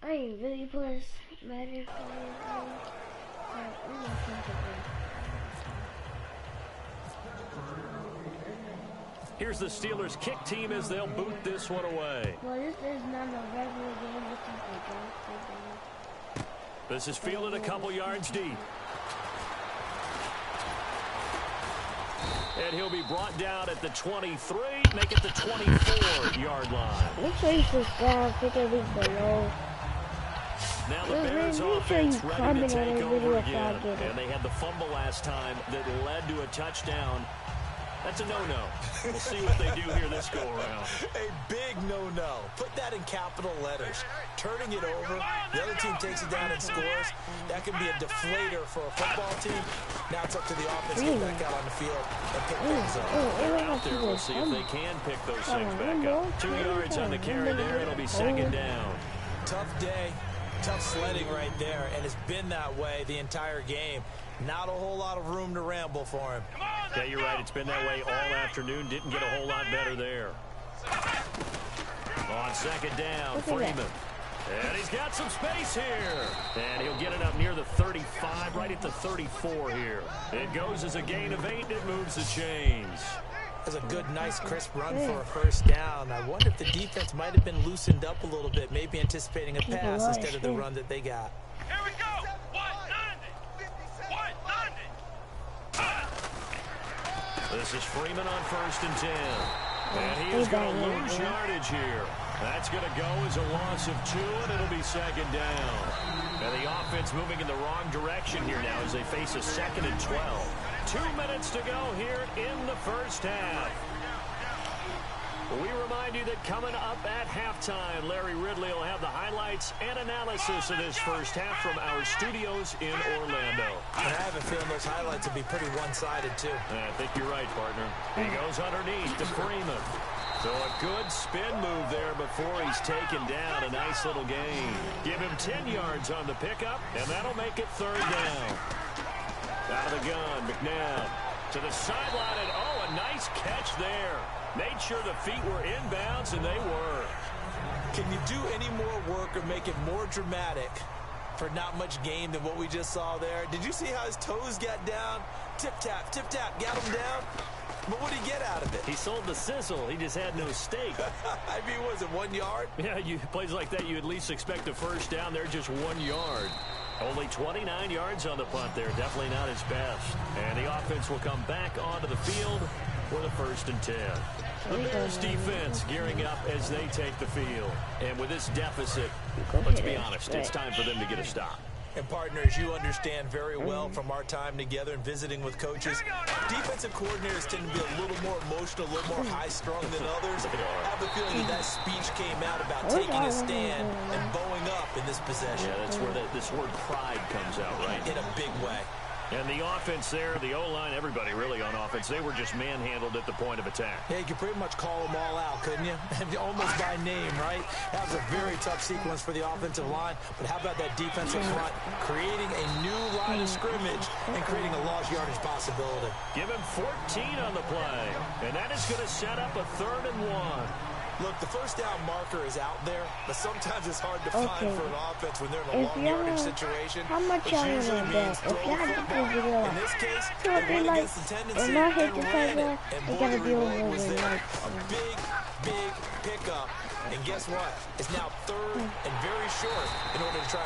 I ain't really plus matter. Here's the Steelers kick team as they'll boot this one away. Well, this is not a regular game. This is fielded a couple yards deep. And he'll be brought down at the 23, make it the 24-yard line. Make sure you subscribe, pick a link below. Now the Bears offense ready to take over again. And they had the fumble last time that led to a touchdown. That's a no-no. We'll see what they do here this go-around. A big no-no. Put that in capital letters. Turning it over, the other team takes it down and scores. That could be a deflator for a football team. Now it's up to the offense to get back out on the field and pick things up. Out there, we'll see if they can pick those things back up. 2 yards on the carry there. It'll be second down. Tough day. Tough sledding right there, and it's been that way the entire game. Not a whole lot of room to ramble for him. Yeah, you're right. It's been that way all afternoon. Didn't get a whole lot better there. On second down, Freeman. And he's got some space here. And he'll get it up near the 35, right at the 34 here. It goes as a gain of 8. It moves the chains. That's a good, nice, crisp run for a first down. I wonder if the defense might have been loosened up a little bit, maybe anticipating a pass instead of the run that they got. Here we go. 190. This is Freeman on 1st and 10. And he is going to lose yardage here. That's going to go as a loss of 2, and it'll be second down. And the offense moving in the wrong direction here now as they face a 2nd and 12. 2 minutes to go here in the first half. We remind you that coming up at halftime, Larry Ridley will have the highlights and analysis of this first half from our studios in Orlando. And I have a feeling those highlights will be pretty one-sided, too. I think you're right, partner. He goes underneath to Freeman. So a good spin move there before he's taken down. A nice little gain. Give him 10 yards on the pickup, and that'll make it third down. Out of the gun, McNabb to the sideline, and a nice catch there. Made sure the feet were inbounds, and they were. Can you do any more work or make it more dramatic for not much gain than what we just saw there? Did you see how his toes got down? Tip-tap, got him down. But what did he get out of it? He sold the sizzle. He just had no steak. I mean, was it 1 yard? Yeah, plays like that, you at least expect a first down. They're just 1 yard. Only 29 yards on the punt there. Definitely not his best. And the offense will come back onto the field for the 1st and 10. The Bears defense gearing up as they take the field. And with this deficit, let's be honest, it's time for them to get a stop. And partners, you understand very well from our time together and visiting with coaches, defensive coordinators tend to be a little more emotional, a little more high-strung than others. I have a feeling that speech came out about taking a stand and bowing up in this possession. Yeah, that's where this word pride comes out, right? In a big way. And the offense there, the O-line, everybody really on offense, they were just manhandled at the point of attack. Yeah, you could pretty much call them all out, couldn't you? Almost by name, right? That was a very tough sequence for the offensive line. But how about that defensive front creating a new line of scrimmage and creating a lost yardage possibility? Give him 14 on the play. And that is going to set up a 3rd and 1. Look, the first down marker is out there, but sometimes it's hard to find for an offense when they're in a long yardage situation. How much y'all want to bet? If y'all get this video, in this case, they went like, against the tendency and not hit the and ran title, it. And they boy, gotta the deal reward was with it. there. A big pickup. And guess what? It's now 3rd and very short in order to try.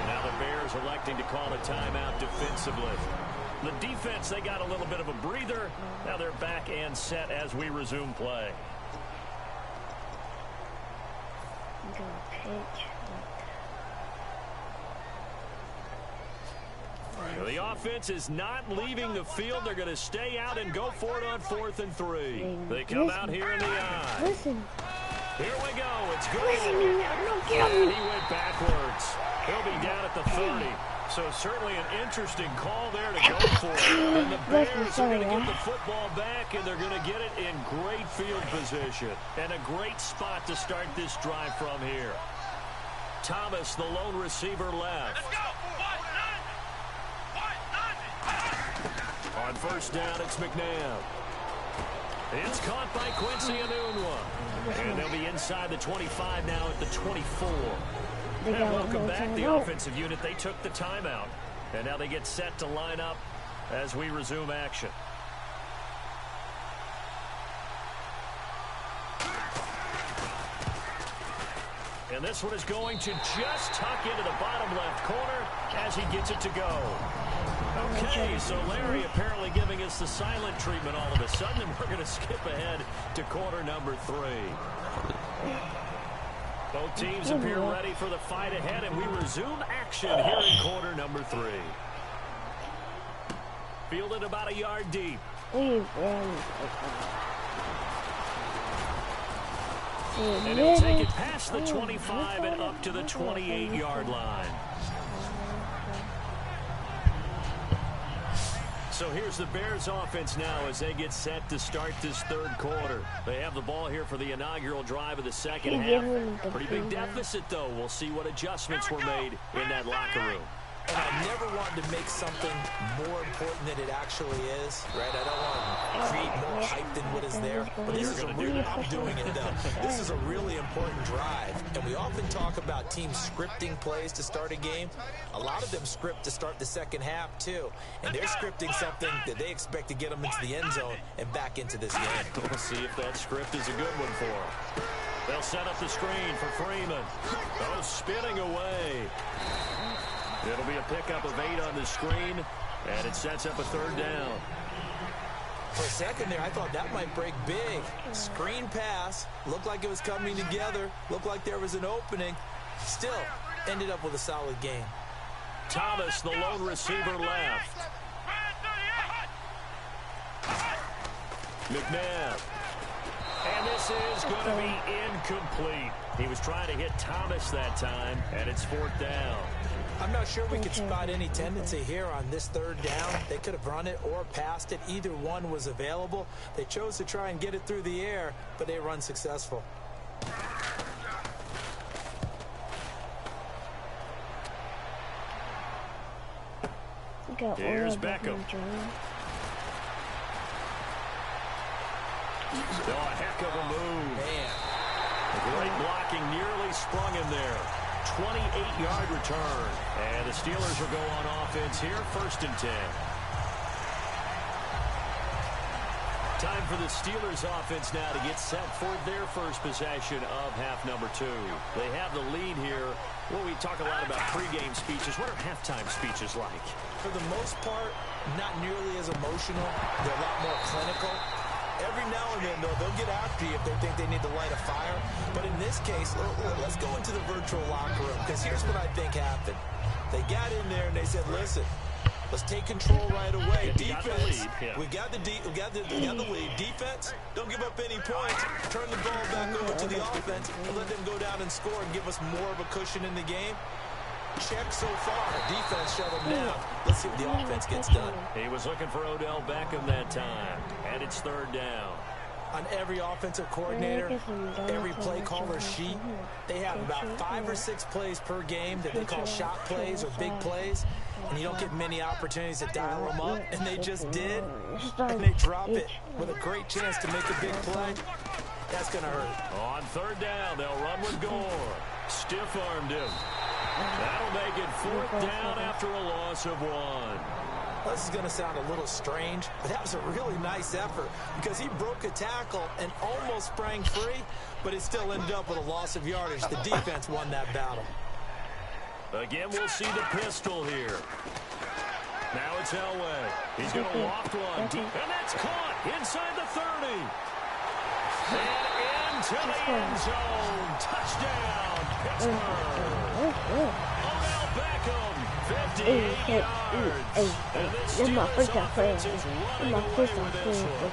Now the Bears electing to call a timeout defensively. The defense, they got a little bit of a breather. Now they're back and set as we resume play. The offense is not leaving the field. They're going to stay out and go for it on 4th and 3. They come out here in the eye. Listen. Here we go. It's good. And he went backwards. He'll be down at the 30. So certainly an interesting call there to go for it. And the Bears are going to get the football back, and they're going to get it in great field position. And a great spot to start this drive from here. Thomas, the lone receiver, left. Let's go. 190. On 1st down, it's McNabb. It's caught by Quincy Enunwa. And they'll be inside the 25 now at the 24. And welcome back, the offensive unit. They took the timeout. And now they get set to line up as we resume action. And this one is going to just tuck into the bottom left corner as he gets it to go. Okay, so Larry apparently giving us the silent treatment all of a sudden, and we're going to skip ahead to quarter number 3. Both teams appear ready for the fight ahead, and we resume action here in quarter number 3. Fielded about a yard deep. And he'll take it past the 25 and up to the 28-yard line. So here's the Bears offense now as they get set to start this third quarter. They have the ball here for the inaugural drive of the second half. Pretty big deficit, though. We'll see what adjustments were made in that locker room. And I never wanted to make something more important than it actually is, right? I don't want to create more hype than what is there. But this is I'm doing it, though. This is a really important drive. And we often talk about teams scripting plays to start a game. A lot of them script to start the second half, too. And they're scripting something that they expect to get them into the end zone and back into this game. We'll see if that script is a good one for them. They'll set up the screen for Freeman. Oh, spinning away. It'll be a pickup of 8 on the screen, and it sets up a third down. For a second there, I thought that might break big. Screen pass, looked like it was coming together, looked like there was an opening. Still, ended up with a solid game. Thomas, the lone receiver, left. McNabb. And this is going to be incomplete. He was trying to hit Thomas that time, and it's 4th down. I'm not sure we could spot any tendency here on this third down. They could have run it or passed it. Either one was available. They chose to try and get it through the air, but they run successful. Here's Beckham. Oh, a heck of a move. Man. Great blocking, nearly sprung him there. 28-yard return. And the Steelers will go on offense here, 1st and 10. Time for the Steelers offense now to get set for their first possession of half number 2. They have the lead here. Well, we talk a lot about pregame speeches. What are halftime speeches like? For the most part, not nearly as emotional. They're a lot more clinical. Every now and then, though, they'll get after you if they think they need to light a fire. But in this case, let's go into the virtual locker room, because here's what I think happened. They got in there and they said, listen, let's take control right away. Defense, we got the lead. Defense, don't give up any points. Turn the ball back over to the offense and let them go down and score and give us more of a cushion in the game. Check so far. Defense shut him down. Let's see what the offense gets done. He was looking for Odell Beckham that time, and it's 3rd down. On every offensive coordinator, every play caller sheet, they have about 5 or 6 plays per game that they call shot plays or big plays, and you don't get many opportunities to dial them up, and they just did, and they drop it with a great chance to make a big play. That's going to hurt. On 3rd down, they'll run with Gore. Stiff-armed him. That'll make it 4th down after a loss of 1. This is going to sound a little strange, but that was a really nice effort because he broke a tackle and almost sprang free, but it still ended up with a loss of yardage. The defense won that battle. Again, we'll see the pistol here. Now it's Elway. He's going to loft one deep, and that's caught inside the 30. And into the end zone. Touchdown, Pittsburgh. Odell Beckham, 58 yards. And this Steelers offense is running away with this one.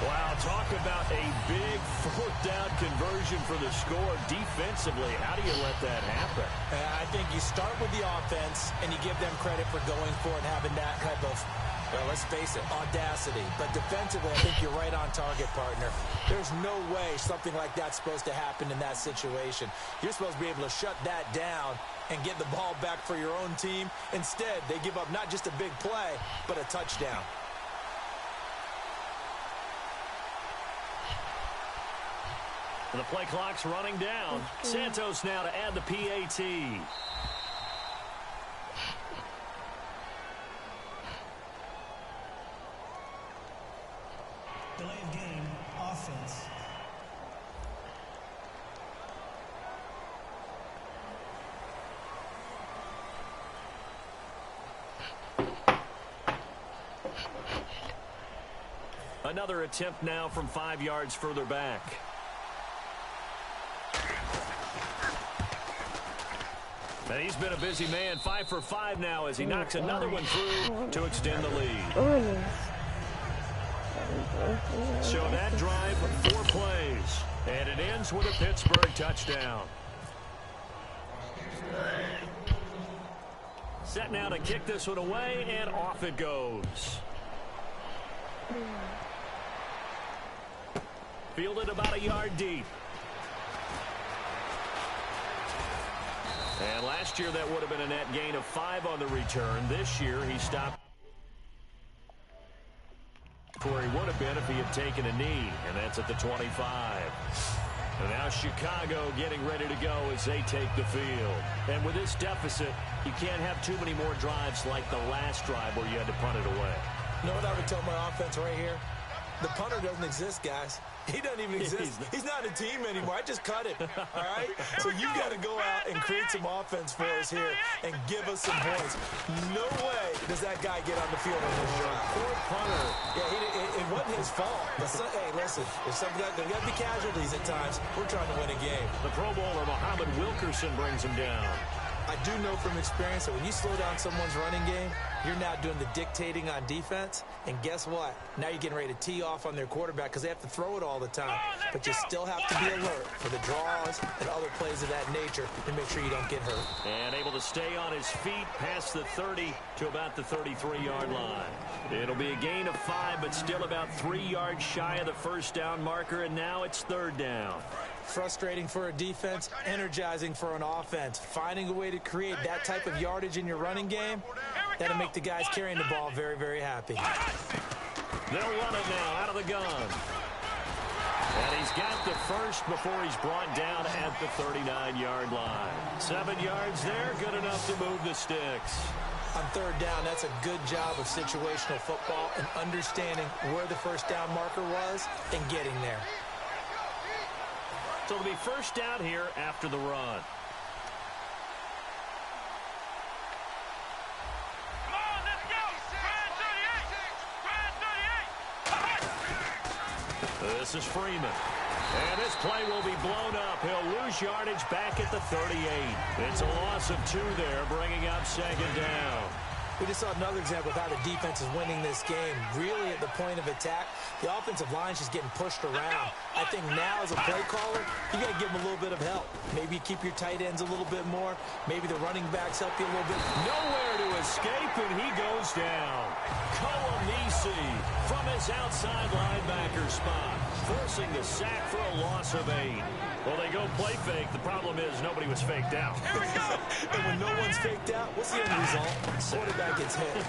Wow, talk about a big 4th down conversion for the score. Defensively, how do you let that happen? I think you start with the offense, and you give them credit for going for it and having that type of, well, let's face it, audacity. But defensively, I think you're right on target, partner. There's no way something like that's supposed to happen in that situation. You're supposed to be able to shut that down and get the ball back for your own team. Instead, they give up not just a big play, but a touchdown. The play clock's running down. Santos now to add the PAT. Delay of game, offense. Another attempt now from 5 yards further back. And he's been a busy man, 5 for 5 now as he knocks another one through to extend the lead. So that drive, 4 plays, and it ends with a Pittsburgh touchdown. Set now to kick this one away, and off it goes. Fielded about a yard deep. And last year that would have been a net gain of 5 on the return. This year he stopped where he would have been if he had taken a knee, and that's at the 25. And now Chicago getting ready to go as they take the field. And with this deficit, you can't have too many more drives like the last drive where you had to punt it away. You know what I would tell my offense right here? The punter doesn't exist, guys. He doesn't even exist. He's not a team anymore. I just cut him, all right? So you've got to go out and create some offense for us here and give us some points. No way does that guy get on the field on this drive. Poor punter. Yeah, it wasn't his fault. But hey, listen, there's got to be casualties at times. We're trying to win a game. The Pro Bowler, Muhammad Wilkerson, brings him down. I do know from experience that when you slow down someone's running game, you're now doing the dictating on defense. And guess what? Now you're getting ready to tee off on their quarterback because they have to throw it all the time. But you still have to be alert for the draws and other plays of that nature to make sure you don't get hurt. And able to stay on his feet past the 30 to about the 33-yard line. It'll be a gain of 5, but still about 3 yards shy of the first down marker, and now it's 3rd down. Frustrating for a defense, energizing for an offense. Finding a way to create that type of yardage in your running game, that'll make the guys carrying the ball very, very happy. They'll run it now out of the gun. And he's got the first before he's brought down at the 39-yard line. 7 yards there, good enough to move the sticks. On 3rd down, that's a good job of situational football and understanding where the first down marker was and getting there. So it'll be first down here after the run. Come on, let's go! Try 38! This is Freeman. And this play will be blown up. He'll lose yardage back at the 38. It's a loss of 2 there, bringing up 2nd down. We just saw another example of how the defense is winning this game. Really at the point of attack, the offensive line's just getting pushed around. I think now as a play caller, you got to give them a little bit of help. Maybe keep your tight ends a little bit more. Maybe the running backs help you a little bit. Nowhere to escape, and he goes down. Kolanisi from his outside linebacker spot, forcing the sack for a loss of 8. Well, they go play fake. The problem is nobody was faked out. And when no one's faked out, what's the end result? Quarterback gets hit.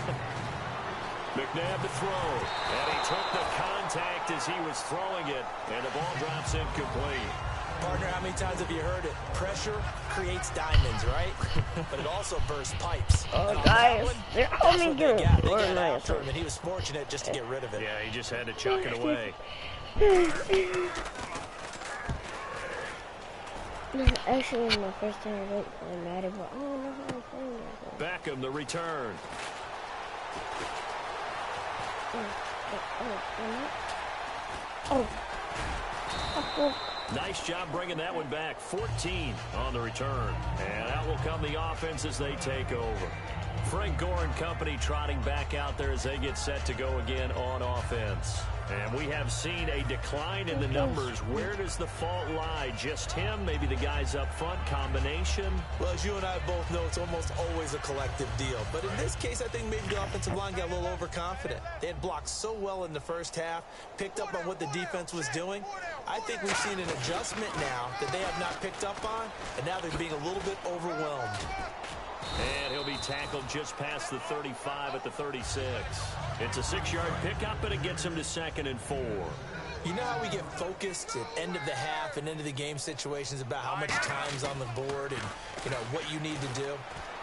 McNabb to throw. And he took the contact as he was throwing it. And the ball drops incomplete. Partner, how many times have you heard it? Pressure creates diamonds, right? But it also bursts pipes. Oh, guys, they're only they getting got 4 after him, minutes. and he was fortunate just to get rid of it. Yeah, he just had to chuck it away. This is actually my first time I don't play Madden, but I don't know how to play that. Beckham, the return. Nice job bringing that one back. 14 on the return. And out will come the offense as they take over. Frank Gore and company trotting back out there as they get set to go again on offense. And we have seen a decline in the numbers. Where does the fault lie? Just him? Maybe the guys up front? Combination? Well, as you and I both know, it's almost always a collective deal. But in this case, I think maybe the offensive line got a little overconfident. They had blocked so well in the first half, picked up on what the defense was doing. I think we've seen an adjustment now that they have not picked up on, and now they're being a little bit overwhelmed. And he'll be tackled just past the 35 at the 36. It's a 6-yard pickup, and it gets him to 2nd and 4. You know how we get focused at end of the half and end of the game situations about how much time's on the board and, you know, what you need to do?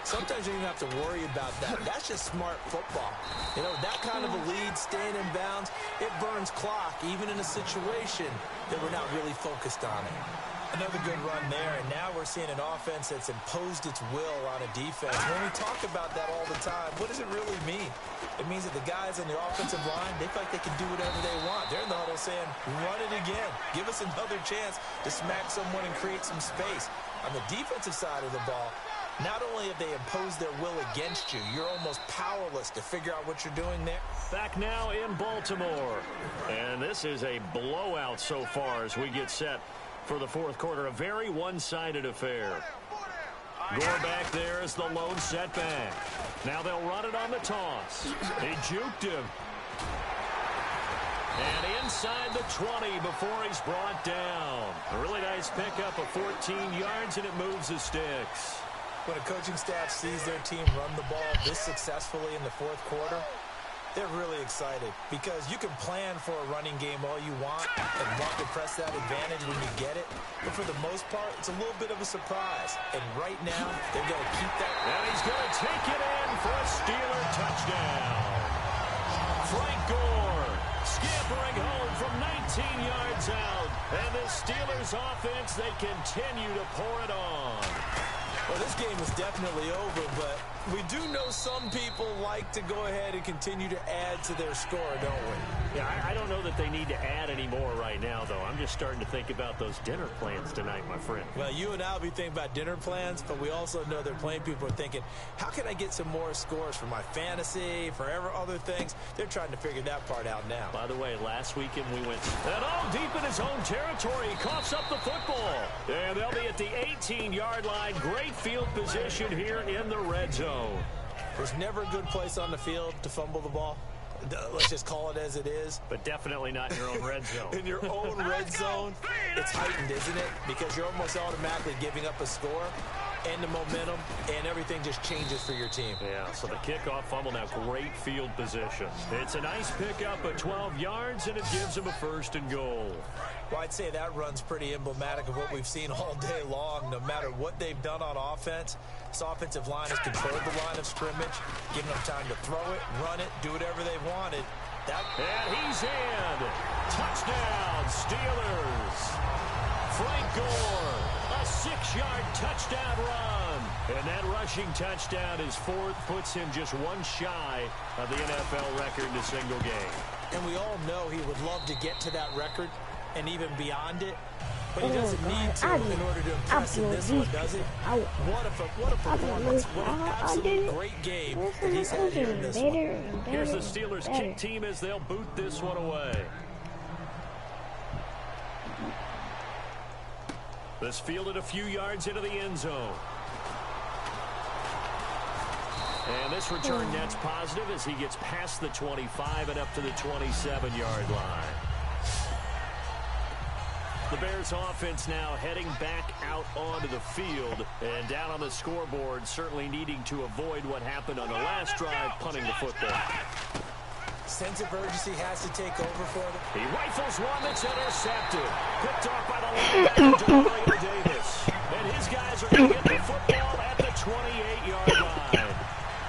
Sometimes you don't even have to worry about that. That's just smart football. You know, that kind of a lead, staying in bounds, it burns clock, even in a situation that we're not really focused on it. Another good run there, and now we're seeing an offense that's imposed its will on a defense. When we talk about that all the time, what does it really mean? It means that the guys on the offensive line, they feel like they can do whatever they want. They're in the huddle saying, run it again. Give us another chance to smack someone and create some space. On the defensive side of the ball, not only have they imposed their will against you, you're almost powerless to figure out what you're doing there. Back now in Baltimore. And this is a blowout so far as we get set for the fourth quarter. A very one-sided affair. Gore back there is the lone setback. Now they'll run it on the toss. He juked him. And inside the 20 before he's brought down. A really nice pickup of 14 yards, and it moves the sticks. When a coaching staff sees their team run the ball this successfully in the fourth quarter, they're really excited because you can plan for a running game all you want and want to press that advantage when you get it. But for the most part, it's a little bit of a surprise. And right now, they're going to keep that. And he's going to take it in for a Steeler touchdown. Frank Gore scampering home from 19 yards out. And the Steelers offense, they continue to pour it on. Well, this game is definitely over, but we do know some people like to go ahead and continue to add to their score, don't we? Yeah, I don't know that they need to add any more right now, though. I'm just starting to think about those dinner plans tonight, my friend. Well, you and I will be thinking about dinner plans, but we also know there are plenty of people are thinking, how can I get some more scores for my fantasy, for other things? They're trying to figure that part out now. By the way, last weekend we went deep in his own territory. He coughs up the football. And they'll be at the 18-yard line. Great field position here in the red zone. There's never a good place on the field to fumble the ball. Let's just call it as it is. But definitely not in your own red zone. In your own red zone, it's heightened, isn't it? Because you're almost automatically giving up a score and the momentum, and everything just changes for your team. Yeah, so the kickoff fumble, now great field position. It's a nice pickup of 12 yards, and it gives them a 1st and goal. Well, I'd say that run's pretty emblematic of what we've seen all day long. No matter what they've done on offense, this offensive line has controlled the line of scrimmage, giving them time to throw it, run it, do whatever they wanted. And he's in. Touchdown, Steelers. Frank Gore, a 6-yard touchdown run. And that rushing touchdown is 4th, puts him just one shy of the NFL record in a single game. And we all know he would love to get to that record and even beyond it. But he doesn't need to in order to impress in this one, does it? What a performance. What an absolute great game that he's had here in this one. Here's the Steelers kick team as they'll boot this one away. This fielded a few yards into the end zone. And this return net's positive as he gets past the 25 and up to the 27-yard line. The Bears offense now heading back out onto the field and down on the scoreboard, certainly needing to avoid what happened on the last drive, punting the football. Sense of urgency has to take over for them. He rifles one that's intercepted. Picked off by the linebacker, Demario Davis. And his guys are going to get the football at the 28-yard line.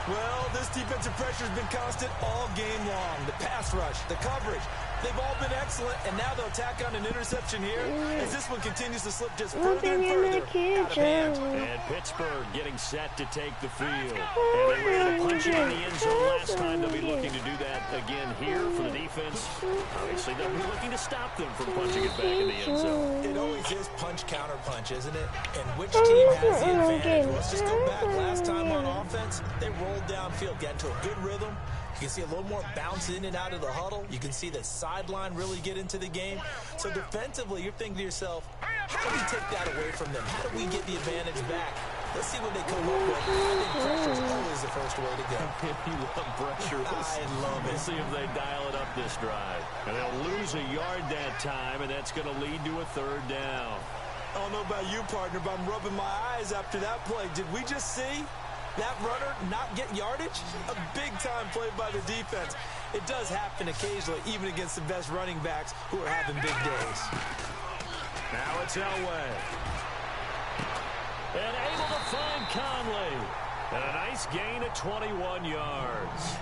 Well, this defensive pressure has been constant all game long. The pass rush, the coverage, they've all been excellent, and now they'll tack on an interception here as this one continues to slip just further and further out of hand. And Pittsburgh getting set to take the field. And they were able to punch it in the end zone last time. They'll be looking to do that again here for the defense. Obviously, they'll be looking to stop them from punching it back in the end zone. It always is punch-counter-punch, isn't it? And which team has the advantage? Let's just go back. Last time on offense, they rolled downfield, got into a good rhythm. You can see a little more bounce in and out of the huddle. You can see the sideline really get into the game. So defensively, you're thinking to yourself, how do we take that away from them? How do we get the advantage back? Let's see what they come up with. I think pressure is always the first way to go. You love pressure. I love it. We'll see if they dial it up this drive. And they'll lose a yard that time, and that's going to lead to a 3rd down. I don't know about you, partner, but I'm rubbing my eyes after that play. Did we just see that runner not get yardage? A big-time play by the defense. It does happen occasionally, even against the best running backs who are having big days. Now it's Elway. And able to find Conley. And a nice gain of 21 yards.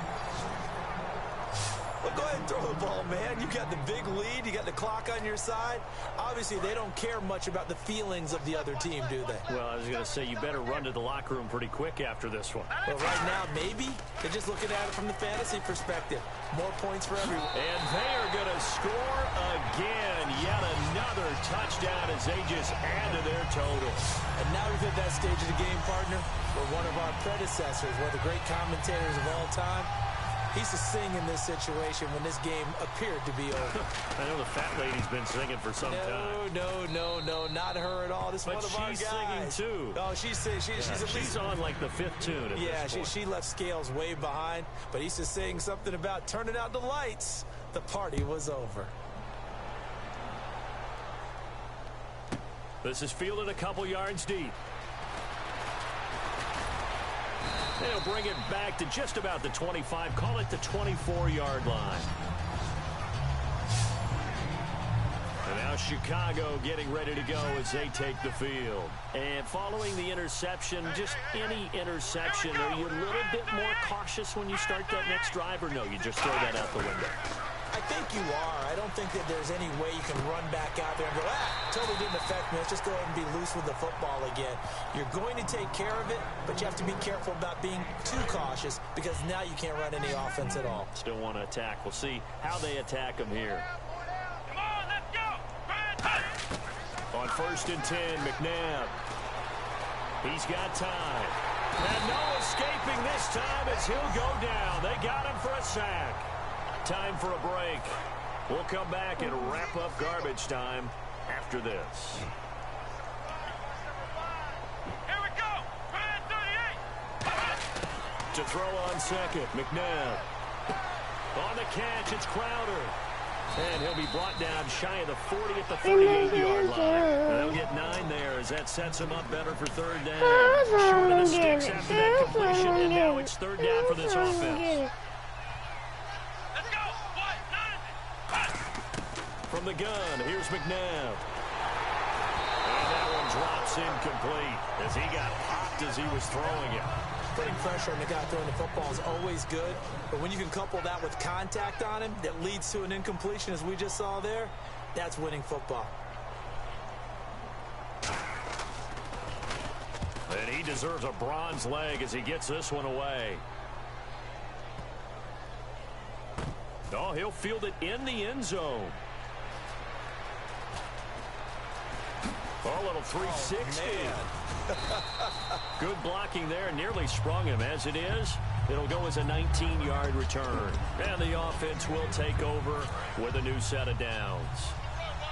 Well, go ahead and throw the ball, man. You got the big lead. You got the clock on your side. Obviously, they don't care much about the feelings of the other team, do they? Well, I was going to say, you better run to the locker room pretty quick after this one. Well, right now, maybe. They're just looking at it from the fantasy perspective. More points for everyone. And they are going to score again. Yet another touchdown as they just add to their total. And now we've hit that stage of the game, partner, where one of our predecessors, one of the great commentators of all time, he used to sing in this situation when this game appeared to be over. I know the fat lady's been singing for some time. No, not her at all. This is one of our guys. But she's singing, too. Oh, she's singing. She's on like the 5th tune at this point. She left Scales way behind, but he used to sing something about turning out the lights. The party was over. This is fielded a couple yards deep. They'll bring it back to just about the 25. Call it the 24-yard line. And now Chicago getting ready to go as they take the field. And following the interception, just any interception, are you a little bit more cautious when you start that next drive, or no, you just throw that out the window? I think you are. I don't think that there's any way you can run back out there and go, totally didn't affect me. Let's just go ahead and be loose with the football again. You're going to take care of it, but you have to be careful about being too cautious because now you can't run any offense at all. Still want to attack. We'll see how they attack them here. Come on, let's go. On 1st and 10, McNabb. He's got time. And no escaping this time as he'll go down. They got him for a sack. Time for a break. We'll come back and wrap up garbage time after this. Here we go. 38. To throw on second, McNabb. On the catch, it's Crowder. And he'll be brought down shy of the 40 at the 38-yard line. And they'll get 9 there as that sets him up better for 3rd down. Short of the sticks after that completion, and now it's 3rd down for this offense. From the gun, here's McNabb. And that one drops incomplete as he got popped as he was throwing it. Putting pressure on the guy throwing the football is always good, but when you can couple that with contact on him that leads to an incompletion, as we just saw there, that's winning football. And he deserves a bronze leg as he gets this one away. Oh, he'll field it in the end zone. Oh, a little 360. Good blocking there. Nearly sprung him. As it is, it'll go as a 19-yard return. And the offense will take over with a new set of downs.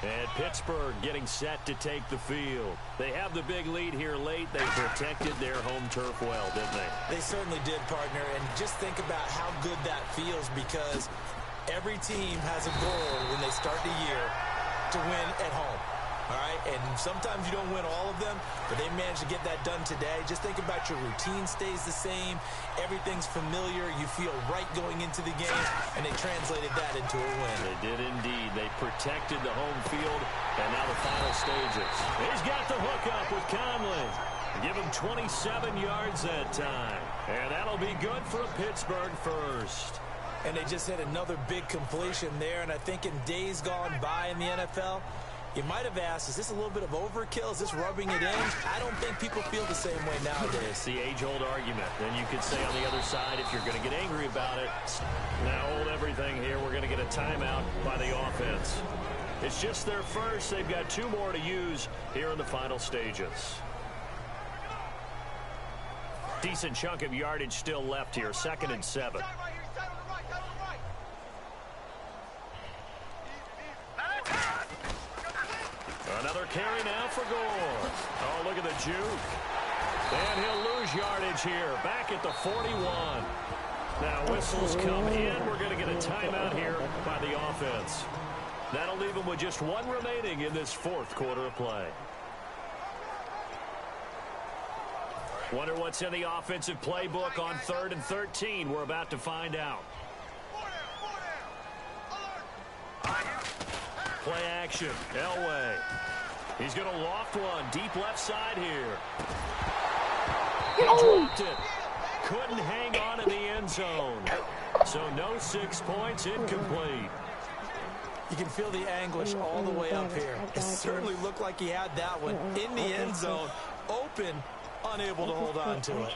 And Pittsburgh getting set to take the field. They have the big lead here late. They protected their home turf well, didn't they? They certainly did, partner. And just think about how good that feels because every team has a goal when they start the year to win at home. All right, and sometimes you don't win all of them, but they managed to get that done today. Just think about your routine stays the same. Everything's familiar. You feel right going into the game, and they translated that into a win. They did indeed. They protected the home field, and now the final stages. He's got the hook up with Conley. Give him 27 yards that time, and that'll be good for a Pittsburgh first. And they just had another big completion there, and I think in days gone by in the NFL, you might have asked, is this a little bit of overkill? Is this rubbing it in? I don't think people feel the same way nowadays. It's the age-old argument. Then you could say on the other side, if you're going to get angry about it, now hold everything here. We're going to get a timeout by the offense. It's just their first. They've got 2 more to use here in the final stages. Decent chunk of yardage still left here. 2nd and 7. Another carry now for Gore. Oh, look at the juke. And he'll lose yardage here. Back at the 41. Now whistles come in. We're going to get a timeout here by the offense. That'll leave him with just 1 remaining in this 4th quarter of play. Wonder what's in the offensive playbook on 3rd and 13. We're about to find out. Play action. Elway. He's going to loft one. Deep left side here. He dropped it. Couldn't hang on in the end zone. So no 6 points, incomplete. You can feel the anguish all the way up here. It certainly looked like he had that one in the end zone. Open, unable to hold on to it.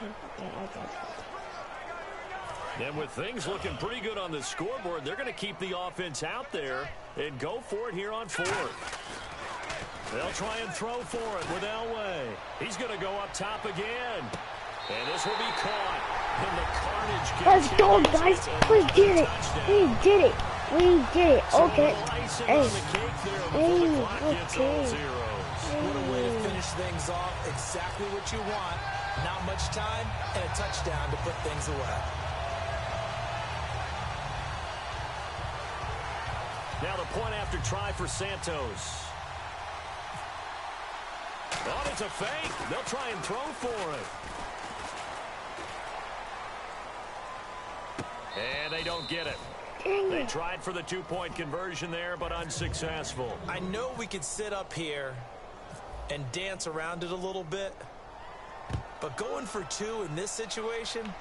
And with things looking pretty good on the scoreboard, they're going to keep the offense out there and go for it here on 4th. They'll try and throw for it with Elway. He's going to go up top again. And this will be caught. And the carnage Let's go, guys. We did it. We did it. We did it. Okay. Hey. Hey. Okay. What a way to finish things off. Exactly what you want. Not much time and a touchdown to put things away. Now the point after try for Santos. Oh, it's a fake. They'll try and throw for it. And they don't get it. They tried for the 2-point conversion there, but unsuccessful. I know we could sit up here and dance around it a little bit, but going for 2 in this situation,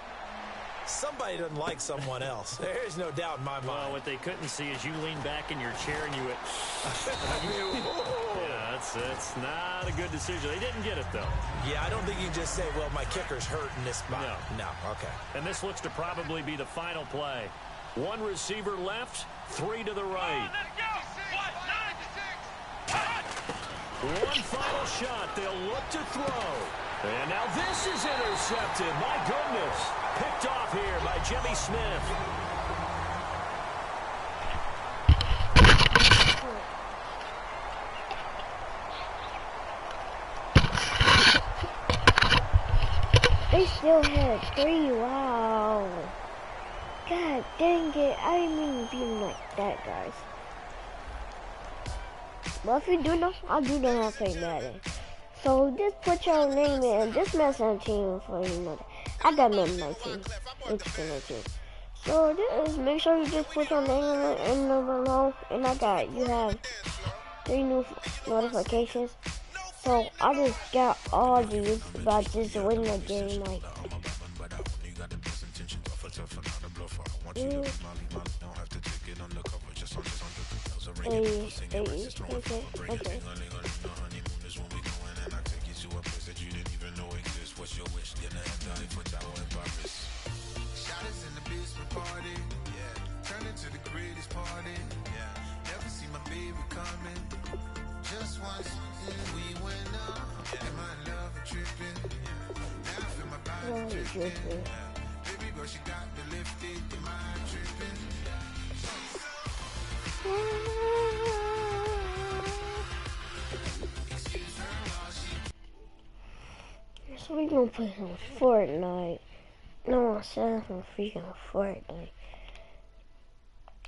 somebody doesn't like someone else. There's no doubt in my mind. Well, what they couldn't see is you lean back in your chair and you went, yeah, that's not a good decision. They didn't get it, though. Yeah, I don't think you can just say, well, my kicker's hurt in this spot. No, okay. And this looks to probably be the final play. 1 receiver left, 3 to the right. One final shot. They'll look to throw. And now this is intercepted. My goodness. Picked off here by Jimmy Smith. They still had 3. Wow. God dang it. I didn't mean to be like that, guys. Well, if you do know, I do know how to play Madden. So just put your name in. Just mess on team for you know that. I got Madden 19. Interesting 19. So just make sure you just put your name in the below. And you have 3 new notifications. So I just got all these by just winning the game. Like, okay. So we gonna play some Fortnite. No, I said some freaking Fortnite.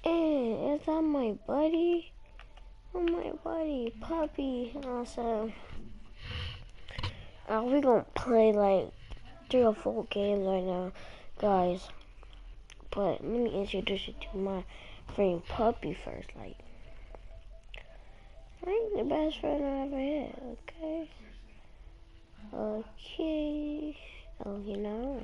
And is that my buddy? Oh, my buddy, Puppy. Also, we gonna play like 3 or 4 games right now, guys. But let me introduce you to my friend Puppy first. Like the best friend I ever had. Okay. Okay. Oh, you know.